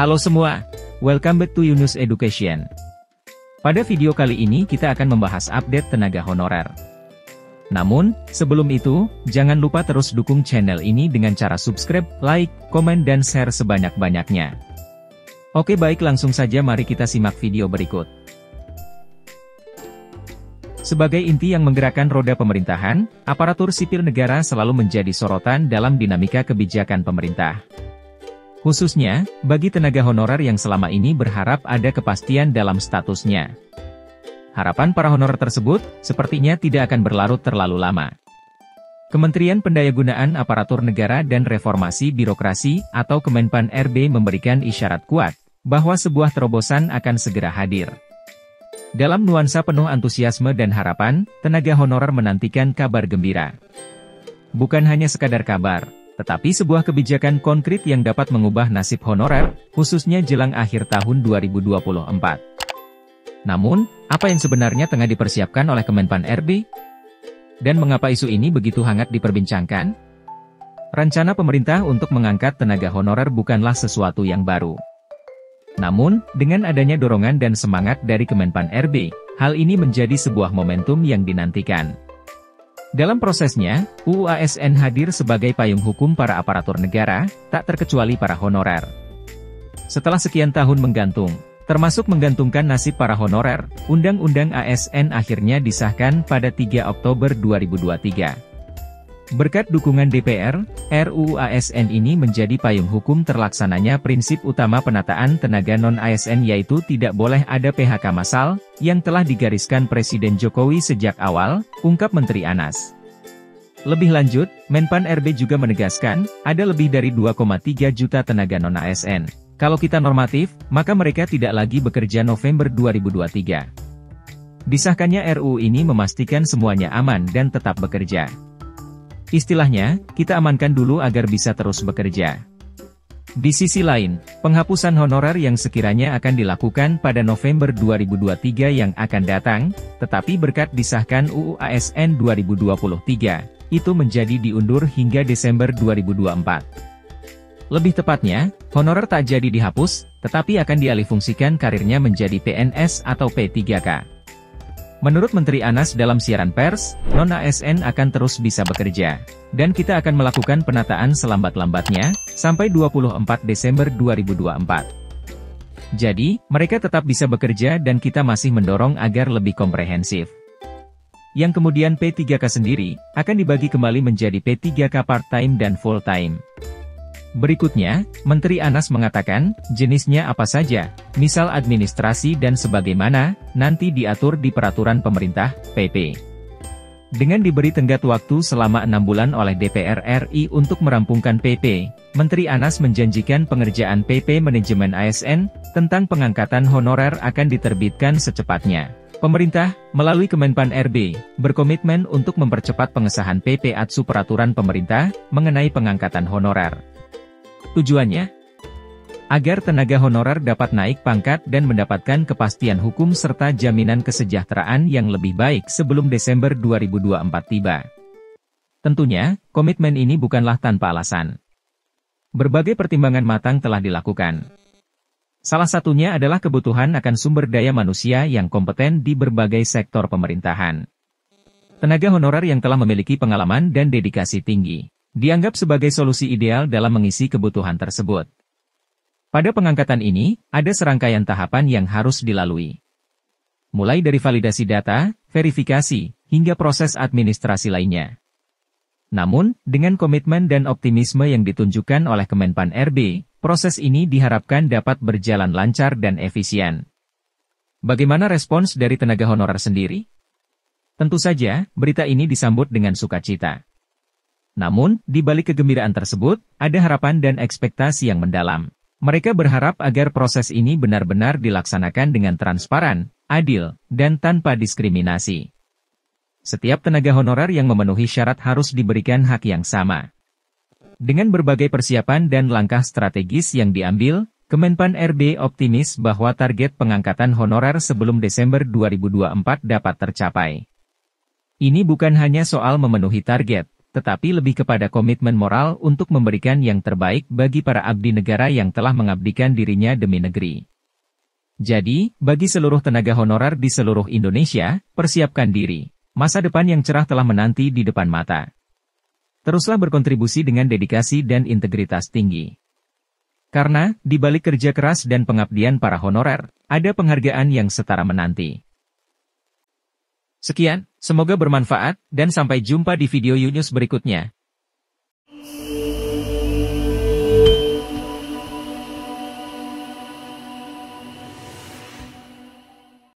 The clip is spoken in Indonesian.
Halo semua, welcome back to Yunus Education. Pada video kali ini kita akan membahas update tenaga honorer. Namun, sebelum itu, jangan lupa terus dukung channel ini dengan cara subscribe, like, komen dan share sebanyak-banyaknya. Oke baik langsung saja mari kita simak video berikut. Sebagai inti yang menggerakkan roda pemerintahan, aparatur sipil negara selalu menjadi sorotan dalam dinamika kebijakan pemerintah. Khususnya, bagi tenaga honorer yang selama ini berharap ada kepastian dalam statusnya. Harapan para honorer tersebut, sepertinya tidak akan berlarut terlalu lama. Kementerian Pendayagunaan Aparatur Negara dan Reformasi Birokrasi, atau Kemenpan RB memberikan isyarat kuat, bahwa sebuah terobosan akan segera hadir. Dalam nuansa penuh antusiasme dan harapan, tenaga honorer menantikan kabar gembira. Bukan hanya sekadar kabar, tetapi sebuah kebijakan konkret yang dapat mengubah nasib honorer, khususnya jelang akhir tahun 2024. Namun, apa yang sebenarnya tengah dipersiapkan oleh Kemenpan RB? Dan mengapa isu ini begitu hangat diperbincangkan? Rencana pemerintah untuk mengangkat tenaga honorer bukanlah sesuatu yang baru. Namun, dengan adanya dorongan dan semangat dari Kemenpan RB, hal ini menjadi sebuah momentum yang dinantikan. Dalam prosesnya, UU ASN hadir sebagai payung hukum para aparatur negara, tak terkecuali para honorer. Setelah sekian tahun menggantung, termasuk menggantungkan nasib para honorer, Undang-Undang ASN akhirnya disahkan pada 3 Oktober 2023. Berkat dukungan DPR, RUU ASN ini menjadi payung hukum terlaksananya prinsip utama penataan tenaga non-ASN yaitu tidak boleh ada PHK massal, yang telah digariskan Presiden Jokowi sejak awal, ungkap Menteri Anas. Lebih lanjut, Menpan RB juga menegaskan, ada lebih dari 2,3 juta tenaga non-ASN. Kalau kita normatif, maka mereka tidak lagi bekerja November 2023. Disahkannya RUU ini memastikan semuanya aman dan tetap bekerja. Istilahnya, kita amankan dulu agar bisa terus bekerja. Di sisi lain, penghapusan honorer yang sekiranya akan dilakukan pada November 2023 yang akan datang, tetapi berkat disahkan UU ASN 2023, itu menjadi diundur hingga Desember 2024. Lebih tepatnya, honorer tak jadi dihapus, tetapi akan dialihfungsikan karirnya menjadi PNS atau P3K. Menurut Menteri Anas dalam siaran pers, non-ASN akan terus bisa bekerja. Dan kita akan melakukan penataan selambat-lambatnya, sampai 24 Desember 2024. Jadi, mereka tetap bisa bekerja dan kita masih mendorong agar lebih komprehensif. Yang kemudian P3K sendiri, akan dibagi kembali menjadi P3K part-time dan full-time. Berikutnya, Menteri Anas mengatakan, jenisnya apa saja, misal administrasi dan sebagaimana, nanti diatur di peraturan pemerintah, PP. Dengan diberi tenggat waktu selama 6 bulan oleh DPR RI untuk merampungkan PP, Menteri Anas menjanjikan pengerjaan PP Manajemen ASN, tentang pengangkatan honorer akan diterbitkan secepatnya. Pemerintah, melalui Kemenpan RB, berkomitmen untuk mempercepat pengesahan PP ATSU peraturan pemerintah, mengenai pengangkatan honorer. Tujuannya, agar tenaga honorer dapat naik pangkat dan mendapatkan kepastian hukum serta jaminan kesejahteraan yang lebih baik sebelum Desember 2024 tiba. Tentunya, komitmen ini bukanlah tanpa alasan. Berbagai pertimbangan matang telah dilakukan. Salah satunya adalah kebutuhan akan sumber daya manusia yang kompeten di berbagai sektor pemerintahan. Tenaga honorer yang telah memiliki pengalaman dan dedikasi tinggi dianggap sebagai solusi ideal dalam mengisi kebutuhan tersebut. Pada pengangkatan ini, ada serangkaian tahapan yang harus dilalui. Mulai dari validasi data, verifikasi, hingga proses administrasi lainnya. Namun, dengan komitmen dan optimisme yang ditunjukkan oleh Kemenpan RB, proses ini diharapkan dapat berjalan lancar dan efisien. Bagaimana respons dari tenaga honorer sendiri? Tentu saja, berita ini disambut dengan sukacita. Namun, di balik kegembiraan tersebut, ada harapan dan ekspektasi yang mendalam. Mereka berharap agar proses ini benar-benar dilaksanakan dengan transparan, adil, dan tanpa diskriminasi. Setiap tenaga honorer yang memenuhi syarat harus diberikan hak yang sama. Dengan berbagai persiapan dan langkah strategis yang diambil, Kemenpan RB optimis bahwa target pengangkatan honorer sebelum Desember 2024 dapat tercapai. Ini bukan hanya soal memenuhi target, tetapi lebih kepada komitmen moral untuk memberikan yang terbaik bagi para abdi negara yang telah mengabdikan dirinya demi negeri. Jadi, bagi seluruh tenaga honorer di seluruh Indonesia, persiapkan diri. Masa depan yang cerah telah menanti di depan mata. Teruslah berkontribusi dengan dedikasi dan integritas tinggi. Karena, di balik kerja keras dan pengabdian para honorer, ada penghargaan yang setara menanti. Sekian, semoga bermanfaat, dan sampai jumpa di video Yunus berikutnya.